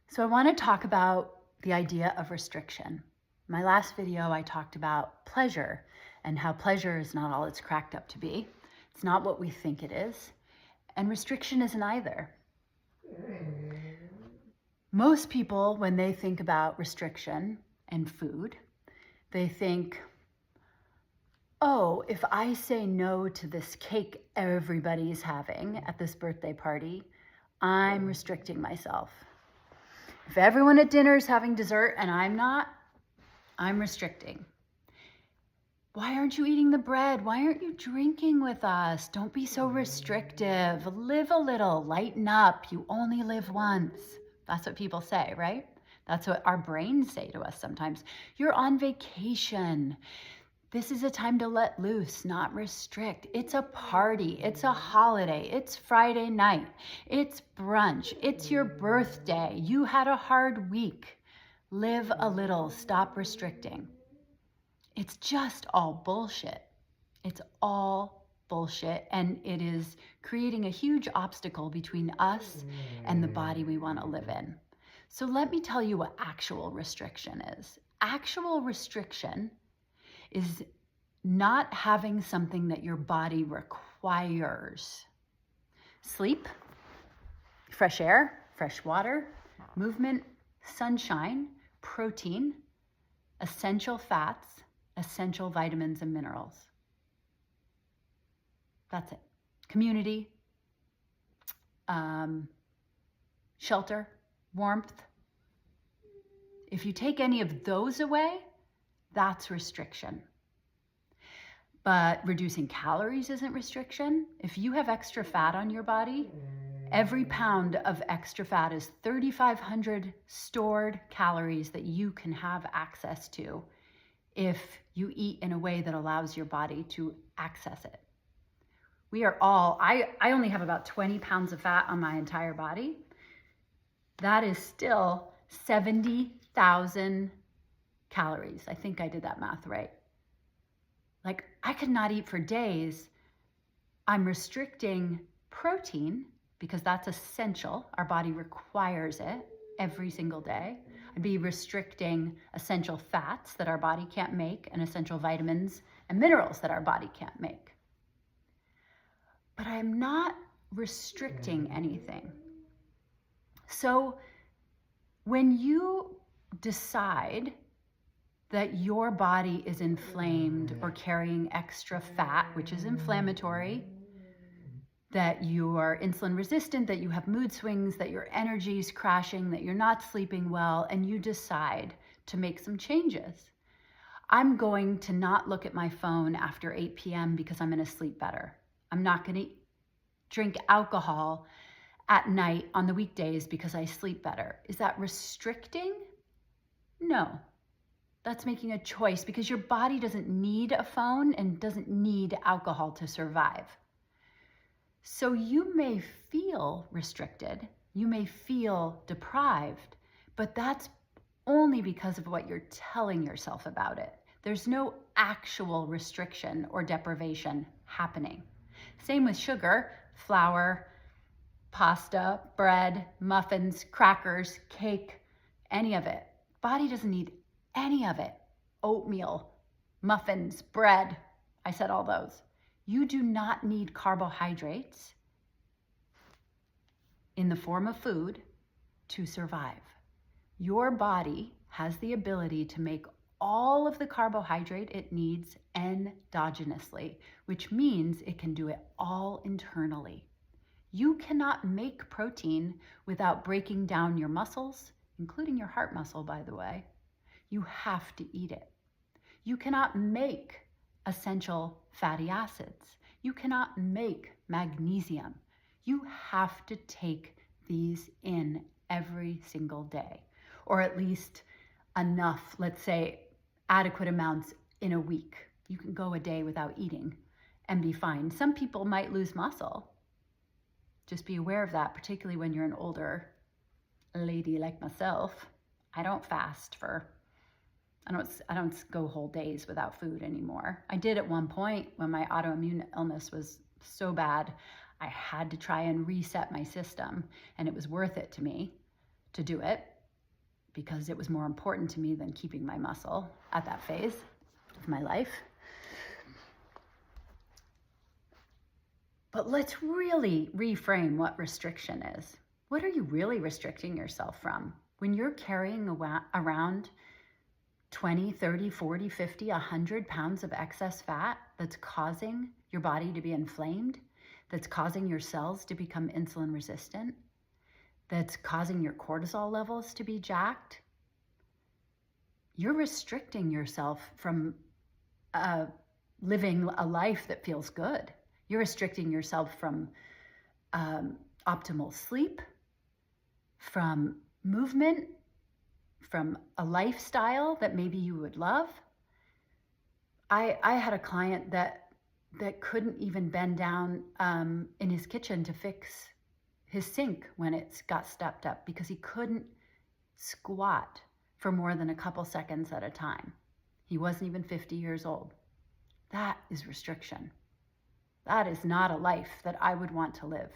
So I want to talk about the idea of restriction. My last video, I talked about pleasure and how pleasure is not all it's cracked up to be. It's not what we think it is. And restriction isn't either. Most people, when they think about restriction and food, they think, oh, if I say no to this cake everybody's having at this birthday party, I'm restricting myself. If everyone at dinner is having dessert and I'm not, I'm restricting. Why aren't you eating the bread? Why aren't you drinking with us? Don't be so restrictive. Live a little, lighten up. You only live once. That's what people say, right? That's what our brains say to us sometimes. You're on vacation. This is a time to let loose, not restrict. It's a party. It's a holiday. It's Friday night. It's brunch. It's your birthday. You had a hard week. Live a little. Stop restricting. It's just all bullshit. It's all bullshit. And it is creating a huge obstacle between us and the body we want to live in. So let me tell you what actual restriction is. Actual restriction is not having something that your body requires. Sleep, fresh air, fresh water, movement, sunshine, protein, essential fats, essential vitamins and minerals. That's it. Community, shelter, warmth. If you take any of those away, that's restriction. But reducing calories isn't restriction. If you have extra fat on your body, every pound of extra fat is 3,500 stored calories that you can have access to if you eat in a way that allows your body to access it. We are all, I only have about 20 pounds of fat on my entire body. That is still 70,000 calories. I think I did that math right. Like, I could not eat for days. I'm restricting protein because that's essential. Our body requires it every single day. I'd be restricting essential fats that our body can't make and essential vitamins and minerals that our body can't make. But I'm not restricting anything. So when you decide that your body is inflamed or carrying extra fat, which is inflammatory, that you are insulin resistant, that you have mood swings, that your energy is crashing, that you're not sleeping well, and you decide to make some changes. I'm going to not look at my phone after 8 p.m. because I'm going to sleep better. I'm not going to drink alcohol at night on the weekdays because I sleep better. Is that restricting? No. That's making a choice because your body doesn't need a phone and doesn't need alcohol to survive. So you may feel restricted, you may feel deprived, but that's only because of what you're telling yourself about it. There's no actual restriction or deprivation happening. Same with sugar, flour, pasta, bread, muffins, crackers, cake, any of it. Body doesn't need any of it. Oatmeal, muffins, bread. I said all those. You do not need carbohydrates in the form of food to survive. Your body has the ability to make all of the carbohydrate it needs endogenously, which means it can do it all internally. You cannot make protein without breaking down your muscles, including your heart muscle, by the way. You have to eat it. You cannot make essential fatty acids. You cannot make magnesium. You have to take these in every single day, or at least enough, let's say adequate amounts in a week. You can go a day without eating and be fine. Some people might lose muscle. Just be aware of that, particularly when you're an older lady like myself. I don't fast for I don't go whole days without food anymore. I did at one point when my autoimmune illness was so bad, I had to try and reset my system, and it was worth it to me to do it. because it was more important to me than keeping my muscle at that phase of my life. But let's really reframe what restriction is. What are you really restricting yourself from? When you're carrying around 20, 30, 40, 50, 100 pounds of excess fat that's causing your body to be inflamed, that's causing your cells to become insulin resistant, that's causing your cortisol levels to be jacked, you're restricting yourself from living a life that feels good. You're restricting yourself from optimal sleep, from movement, from a lifestyle that maybe you would love. I had a client that couldn't even bend down in his kitchen to fix his sink when it got stepped up because he couldn't squat for more than a couple seconds at a time. He wasn't even 50 years old. That is restriction. That is not a life that I would want to live.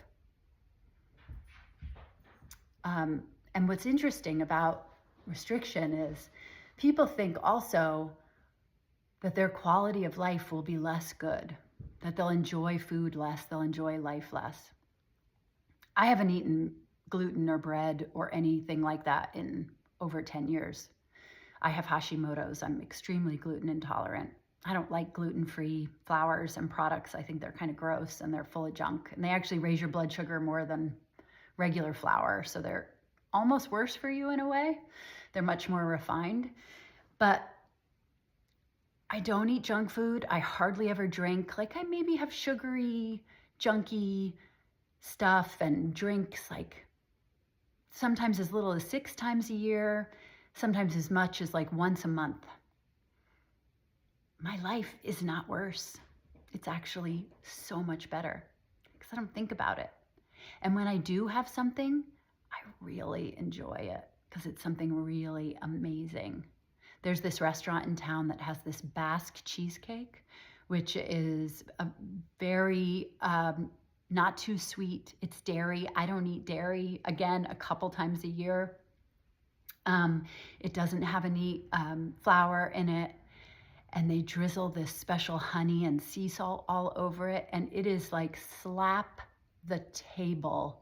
And what's interesting about restriction is people think also that their quality of life will be less good, that they'll enjoy food less, they'll enjoy life less. I haven't eaten gluten or bread or anything like that in over 10 years. I have Hashimoto's. I'm extremely gluten intolerant. I don't like gluten-free flours and products. I think they're kind of gross and they're full of junk. And they actually raise your blood sugar more than regular flour. So they're almost worse for you in a way. They're much more refined. But I don't eat junk food. I hardly ever drink. Like I maybe have sugary, junky stuff and drinks like sometimes as little as 6 times a year, sometimes as much as like once a month. My life is not worse. It's actually so much better because I don't think about it. And when I do have something, I really enjoy it because it's something really amazing. There's this restaurant in town that has this Basque cheesecake, which is a very not too sweet. It's dairy. I don't eat dairy, again, a couple times a year. It doesn't have any flour in it. And they drizzle this special honey and sea salt all over it. And it is like slap the table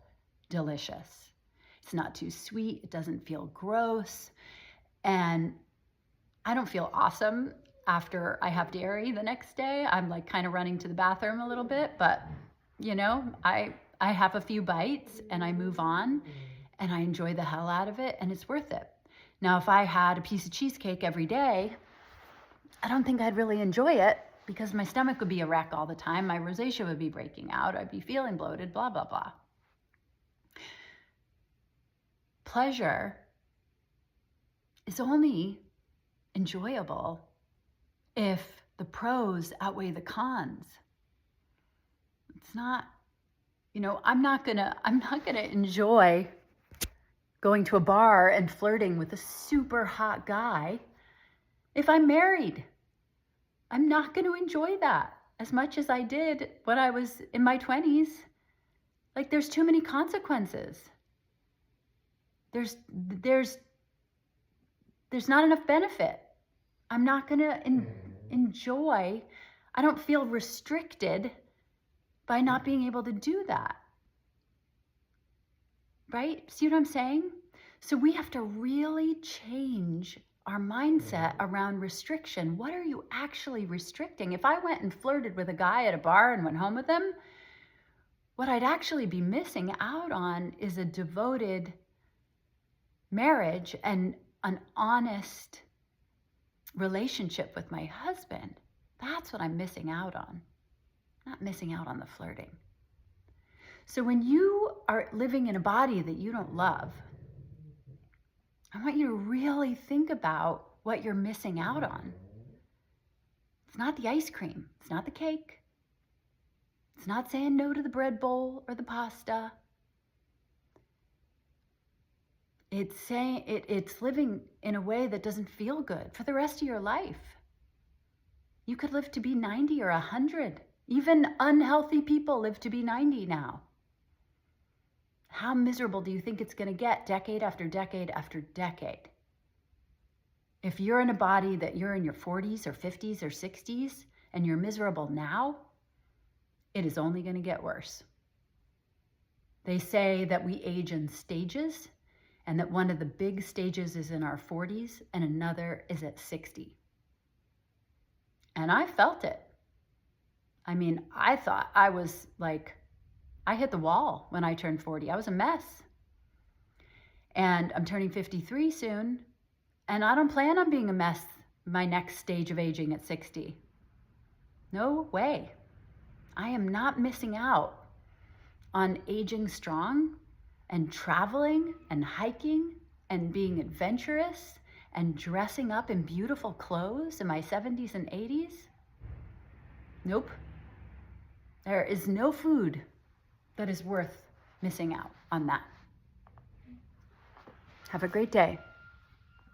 delicious. It's not too sweet. It doesn't feel gross. And I don't feel awesome after I have dairy the next day. I'm like kind of running to the bathroom a little bit, but you know, I have a few bites and I move on and I enjoy the hell out of it and it's worth it. Now, if I had a piece of cheesecake every day, I don't think I'd really enjoy it because my stomach would be a wreck all the time. My rosacea would be breaking out. I'd be feeling bloated, blah, blah, blah. Pleasure is only enjoyable if the pros outweigh the cons. It's not, you know, I'm not gonna enjoy going to a bar and flirting with a super hot guy if I'm married. I'm not going to enjoy that as much as I did when I was in my 20s. Like there's too many consequences. There's not enough benefit. I'm not going to enjoy. I don't feel restricted by not being able to do that. Right? See what I'm saying? So we have to really change our mindset around restriction. What are you actually restricting? If I went and flirted with a guy at a bar and went home with him, what I'd actually be missing out on is a devoted marriage and an honest relationship with my husband. That's what I'm missing out on. Not missing out on the flirting. So when you are living in a body that you don't love, I want you to really think about what you're missing out on. It's not the ice cream. It's not the cake. It's not saying no to the bread bowl or the pasta. It's living in a way that doesn't feel good for the rest of your life. You could live to be 90 or 100. Even unhealthy people live to be 90 now. How miserable do you think it's going to get decade after decade after decade? If you're in a body that you're in your 40s or 50s or 60s and you're miserable now, it is only going to get worse. They say that we age in stages, and that one of the big stages is in our 40s and another is at 60. And I felt it. I mean, I thought I was like, I hit the wall when I turned 40. I was a mess. And I'm turning 53 soon, and I don't plan on being a mess my next stage of aging at 60. No way. I am not missing out on aging strong and traveling and hiking and being adventurous and dressing up in beautiful clothes in my 70s and 80s. Nope. There is no food that is worth missing out on that. Have a great day.